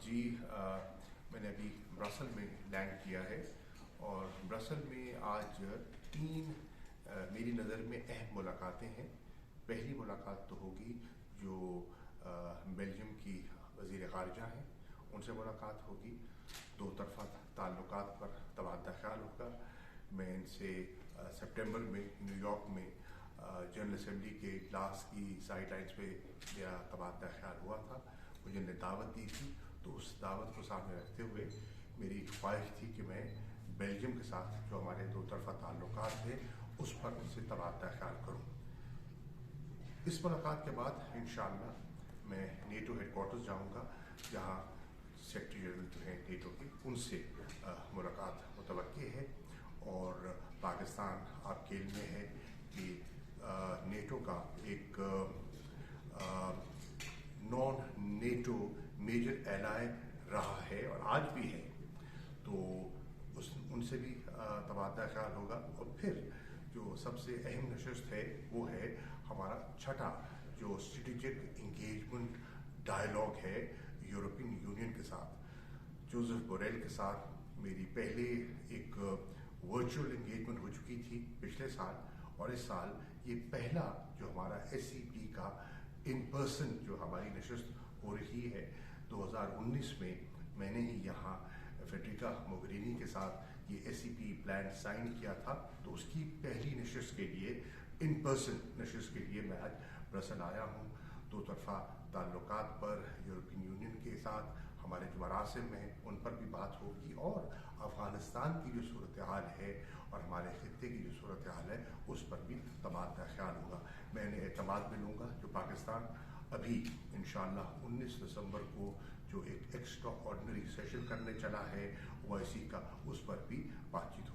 जी मैंने अभी ब्रसल में लैंड किया है और ब्रसल में आज तीन मेरी नज़र में अहम मुलाकातें हैं। पहली मुलाकात तो होगी जो बेल्जियम की वज़ीर ख़ारजा हैं, उनसे मुलाकात होगी। दो तरफ़ा ताल्लुकात पर तबादला ख्याल होगा। मैं इनसे सितंबर में न्यूयॉर्क में जनरल असम्बली के इजलास की साइड लाइन्स पे मेरा तबादला ख्याल हुआ था। मुझे ने दावत दी थी, तो उस दावत को सामने रखते हुए मेरी ख्वाहिश थी कि मैं बेल्जियम के साथ जो हमारे दो तरफ़ा ताल्लुकात थे उस पर उनसे तबादला ख्याल करूँ। इस मुलाकात के बाद इंशाअल्लाह मैं नेटो हेडक्वार्टर्स जाऊँगा, जहाँ सेक्रेटरी जनरल जो हैं नेटो के, उनसे मुलाकात मुतवक्की है। और पाकिस्तान आपके इल्म में है कि नेटो का एक नॉन नेटो मेजर एलाय रहा है और आज भी है, तो उनसे भी तबादला ख्याल होगा। और फिर जो सबसे अहम नशिस्त है वो है हमारा छठा जो स्ट्रेटेजिक इंगेजमेंट डायलॉग है यूरोपियन यूनियन के साथ। जोसेफ बोरेल के साथ मेरी पहले एक वर्चुअल इंगेजमेंट हो चुकी थी पिछले साल, और इस साल ये पहला जो हमारा SCP का इन पर्सन जो हमारी नशिस्त हो रही है। 2019 में मैंने ही यहाँ फेडरिका मोगेरिनी के साथ ये SCP प्लान साइन किया था, तो उसकी पहली नशिस्त के लिए इन पर्सन नशिस्त के लिए मैं आज ब्रसल आया हूँ। दो तरफ़ा ताल्लुकात पर यूरोपियन यूनियन के साथ हमारे जो मरासिम हैं उन पर भी बात होगी, और अफ़गानिस्तान की जो सूरत हाल है और हमारे ख़ित्ते की जो सूरत हाल है उस पर भी तबादला ख्याल होगा। मैंने एतमाद में लूँगा जो पाकिस्तान अभी इंशाअल्लाह 19 दिसंबर को जो एक एक्स्ट्रा ऑर्डिनरी सेशन करने चला है OIC का, उस पर भी बातचीत